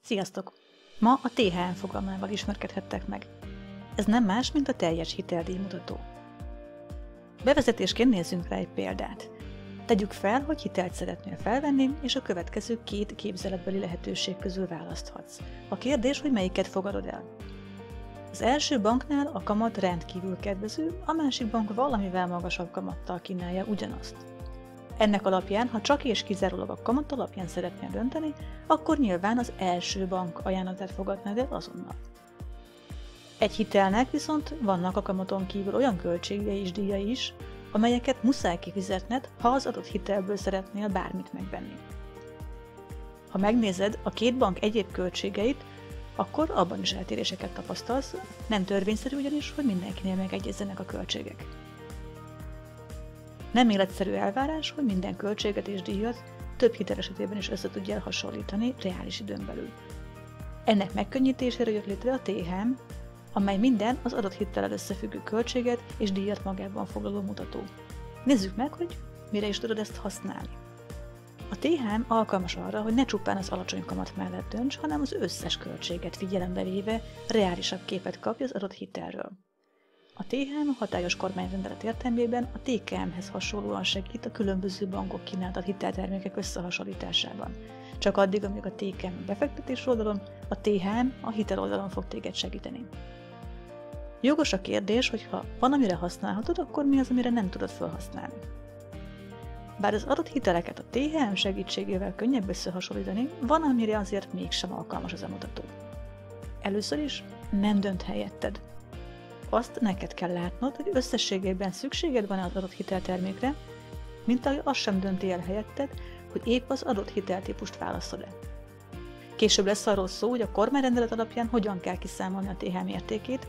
Sziasztok! Ma a THM fogalmával ismerkedhettek meg. Ez nem más, mint a teljes hiteldíjmutató. Bevezetésként nézzünk rá egy példát. Tegyük fel, hogy hitelt szeretnél felvenni, és a következő két képzeletbeli lehetőség közül választhatsz. A kérdés, hogy melyiket fogadod el. Az első banknál a kamat rendkívül kedvező, a másik bank valamivel magasabb kamattal kínálja ugyanazt. Ennek alapján, ha csak és kizárólag a kamat alapján szeretnél dönteni, akkor nyilván az első bank ajánlatát fogadnád el azonnal. Egy hitelnek viszont vannak a kamaton kívül olyan költségei és díjai is, amelyeket muszáj kifizetned, ha az adott hitelből szeretnél bármit megvenni. Ha megnézed a két bank egyéb költségeit, akkor abban is eltéréseket tapasztalsz, nem törvényszerű ugyanis, hogy mindenkinél megegyezzenek a költségek. Nem életszerű elvárás, hogy minden költséget és díjat több hitel esetében is össze tudjál hasonlítani reális időn belül. Ennek megkönnyítésére jött létre a THM, amely minden az adott hittellel összefüggő költséget és díjat magában foglaló mutató. Nézzük meg, hogy mire is tudod ezt használni. A THM alkalmas arra, hogy ne csupán az alacsony kamat mellett dönts, hanem az összes költséget figyelembe véve reálisabb képet kapj az adott hitelről. A THM a hatályos kormányrendelet értelmében a TKM-hez hasonlóan segít a különböző bankok kínáltat hiteltermékek összehasonlításában. Csak addig, amíg a TKM a befektetés oldalon, a THM a hitel oldalon fog téged segíteni. Jogos a kérdés, hogy ha van, amire használhatod, akkor mi az, amire nem tudod felhasználni. Bár az adott hiteleket a THM segítségével könnyebb összehasonlítani, van, amire azért mégsem alkalmas az a mutató. Először is nem dönt helyetted. Azt neked kell látnod, hogy összességében szükséged van az adott hiteltermékre, mint ahogy azt sem dönti el helyetted, hogy épp az adott hiteltípust választod-e. Később lesz arról szó, hogy a kormányrendelet alapján hogyan kell kiszámolni a THM értékét,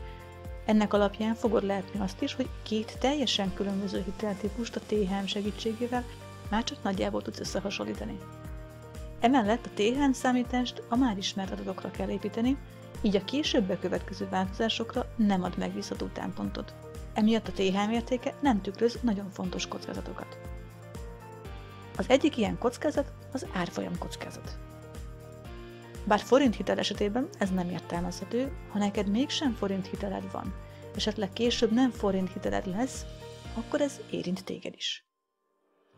ennek alapján fogod látni azt is, hogy két teljesen különböző hiteltípust a THM segítségével már csak nagyjából tudsz összehasonlítani. Emellett a THM számítást a már ismert adatokra kell építeni, így a később bekövetkező változásokra nem ad megbízható támpontot. Emiatt a THM értéke nem tükröz nagyon fontos kockázatokat. Az egyik ilyen kockázat az árfolyam kockázat. Bár forint hitel esetében ez nem értelmezhető, ha neked mégsem forint hiteled van, esetleg később nem forint hiteled lesz, akkor ez érint téged is.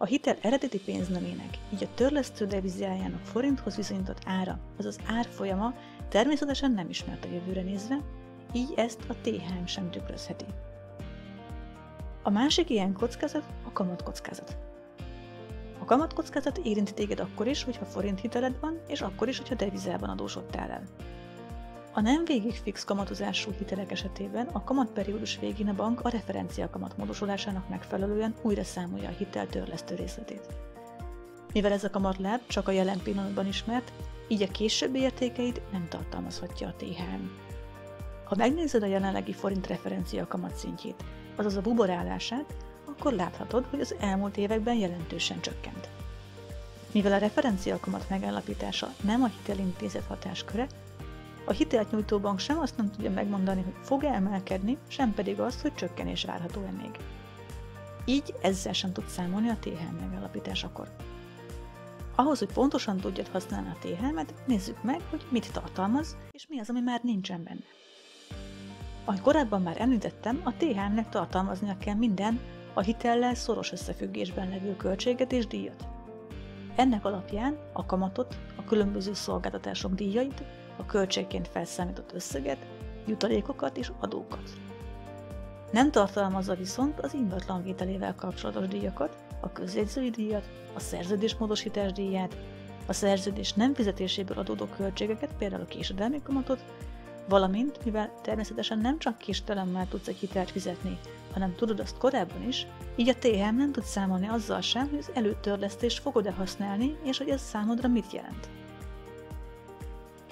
A hitel eredeti pénznemének, így a törlesztő devizájának forinthoz viszonyított ára, azaz árfolyama természetesen nem ismert a jövőre nézve, így ezt a THM sem tükrözheti. A másik ilyen kockázat a kamatkockázat. A kamatkockázat érint téged akkor is, hogyha forint hiteled van, és akkor is, hogyha devizában adósodtál el. A nem végig fix kamatozású hitelek esetében a kamatperiódus végén a bank a referencia kamat módosulásának megfelelően újra számolja a hitel törlesztő részletét. Mivel ez a kamatláb csak a jelen pillanatban ismert, így a későbbi értékeit nem tartalmazhatja a THM. Ha megnézed a jelenlegi forint referencia kamat szintjét, azaz a buborállását, akkor láthatod, hogy az elmúlt években jelentősen csökkent. Mivel a referencia kamat megállapítása nem a hitelintézet hatásköre, a hitelt nyújtó bank sem azt nem tudja megmondani, hogy fog-e emelkedni, sem pedig azt, hogy csökkenés várható-e még. Így ezzel sem tud számolni a THM megállapításakor. Ahhoz, hogy pontosan tudjad használni a THM-et, nézzük meg, hogy mit tartalmaz, és mi az, ami már nincsen benne. Ahogy korábban már említettem, a THM-nek tartalmaznia kell minden a hitellel szoros összefüggésben levő költséget és díjat. Ennek alapján a kamatot, a különböző szolgáltatások díjait, a költségként felszámított összeget, jutalékokat és adókat. Nem tartalmazza viszont az ingatlan vételével kapcsolatos díjakat, a közjegyzői díjat, a szerződésmódosítás díját, a szerződés nem fizetéséből adódó költségeket, például a késedelmi kamatot, valamint, mivel természetesen nem csak késedelemmel tudsz egy hitelt fizetni, hanem tudod azt korábban is, így a THM nem tud számolni azzal sem, hogy az előtörlesztést fogod-e használni, és hogy ez számodra mit jelent.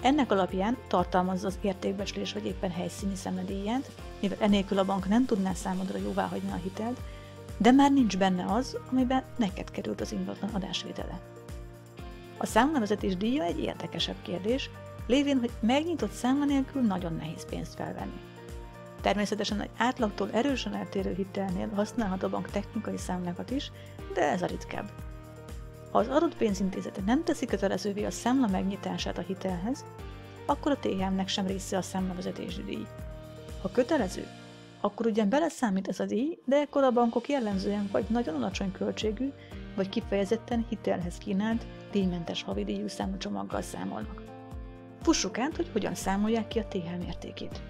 Ennek alapján tartalmazza az értékbecslés vagy éppen helyszíni szemledíját, mivel enélkül a bank nem tudná számodra jóváhagyni a hitelt, de már nincs benne az, amiben neked került az ingatlan adásvétele. A számlavezetés díja egy érdekesebb kérdés, lévén, hogy megnyitott számla nélkül nagyon nehéz pénzt felvenni. Természetesen egy átlagtól erősen eltérő hitelnél használhat a bank technikai számlákat is, de ez a ritkább. Ha az adott pénzintézet nem teszi kötelezővé a számla megnyitását a hitelhez, akkor a THM-nek sem része a számlavezetési díj. Ha kötelező, akkor ugyan beleszámít ez a díj, de ekkor a bankok jellemzően vagy nagyon alacsony költségű, vagy kifejezetten hitelhez kínált, díjmentes havidíjú számlacsomaggal számolnak. Fussuk át, hogy hogyan számolják ki a THM értékét.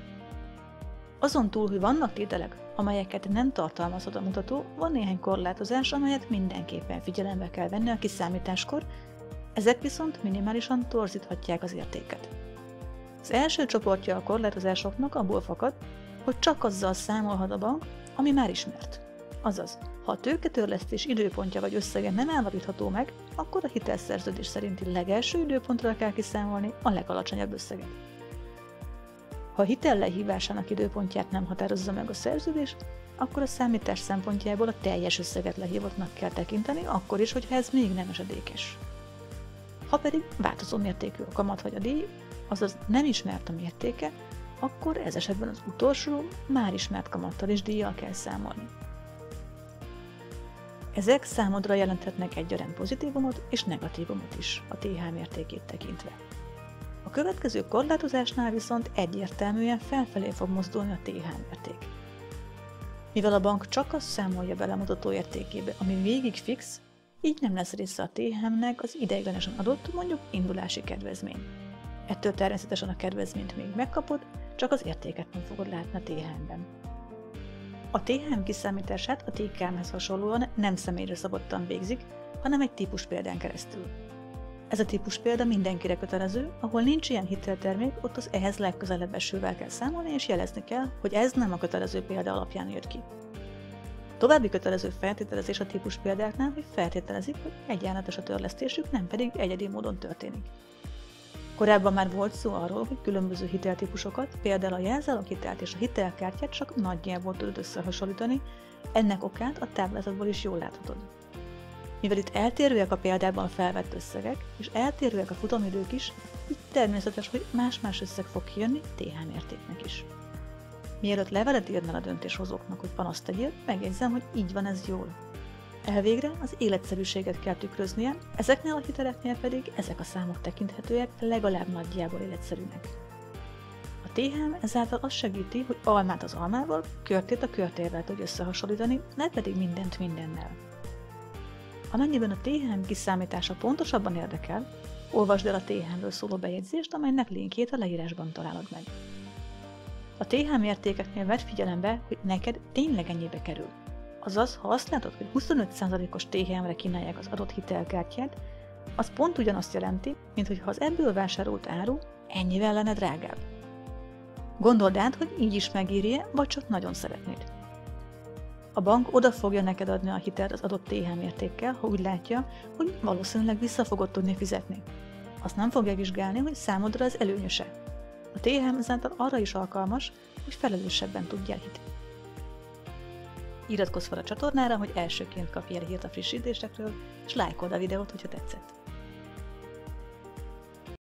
Azon túl, hogy vannak tételek, amelyeket nem tartalmazhat a mutató, van néhány korlátozás, amelyet mindenképpen figyelembe kell venni a kiszámításkor, ezek viszont minimálisan torzíthatják az értéket. Az első csoportja a korlátozásoknak abból fakad, hogy csak azzal számolhat a bank, ami már ismert. Azaz, ha a tőketörlesztés időpontja vagy összege nem állapítható meg, akkor a hitelszerződés szerinti legelső időpontra kell kiszámolni a legalacsonyabb összeget. Ha a hitel lehívásának időpontját nem határozza meg a szerződés, akkor a számítás szempontjából a teljes összeget lehívottnak kell tekinteni, akkor is, hogyha ez még nem esedékes. Ha pedig változó mértékű a kamat vagy a díj, azaz nem ismert a mértéke, akkor ez esetben az utolsó, már ismert kamattal és díjjal kell számolni. Ezek számodra jelenthetnek egyaránt pozitívumot és negatívumot is a THM értékét tekintve. A következő korlátozásnál viszont egyértelműen felfelé fog mozdulni a THM érték. Mivel a bank csak azt számolja bele a mutató értékébe, ami végig fix, így nem lesz része a THM-nek az ideiglenesen adott, mondjuk indulási kedvezmény. Ettől természetesen a kedvezményt még megkapod, csak az értéket nem fogod látni a THM-ben. A THM kiszámítását a TKM-hez hasonlóan nem személyre szabottan végzik, hanem egy típuspéldán keresztül. Ez a típuspélda mindenkire kötelező, ahol nincs ilyen hiteltermék, ott az ehhez legközelebb esővel kell számolni, és jelezni kell, hogy ez nem a kötelező példa alapján jött ki. További kötelező feltételezés a típuspéldáknál, hogy feltételezik, hogy egyenletes a törlesztésük, nem pedig egyedi módon történik. Korábban már volt szó arról, hogy különböző hiteltípusokat, például a jelzáloghitelt és a hitelkártyát csak nagyjából tudod összehasonlítani, ennek okát a táblázatból is jól láthatod. Mivel itt eltérőek a példában felvett összegek, és eltérőek a futamidők is, így természetes, hogy más-más összeg fog kijönni THM értéknek is. Mielőtt levelet írnál a döntéshozóknak, hogy panaszt tegyél, megjegyzem, hogy így van ez jól. Elvégre az életszerűséget kell tükröznie, ezeknél a hiteleknél pedig ezek a számok tekinthetőek legalább nagyjából életszerűnek. A THM ezáltal azt segíti, hogy almát az almával, körtét a körtérrel tudj összehasonlítani, ne pedig mindent mindennel. Amennyiben a THM kiszámítása pontosabban érdekel, olvasd el a THM-ről szóló bejegyzést, amelynek linkjét a leírásban találod meg. A THM értékeknél vedd figyelembe, hogy neked tényleg ennyibe kerül. Azaz, ha azt látod, hogy 25%-os THM-re kínálják az adott hitelkártyát, az pont ugyanazt jelenti, mint hogyha az ebből vásárolt áru ennyivel lenne drágább. Gondold át, hogy így is megírje, vagy csak nagyon szeretnéd. A bank oda fogja neked adni a hitelt az adott THM értékkel, ha úgy látja, hogy valószínűleg vissza fogod tudni fizetni. Azt nem fogja vizsgálni, hogy számodra ez előnyöse. A THM ezáltal arra is alkalmas, hogy felelősebben tudjál hitni. Iratkozz fel a csatornára, hogy elsőként kapj el hírt a frissítésekről, és lájkold a videót, hogyha tetszett.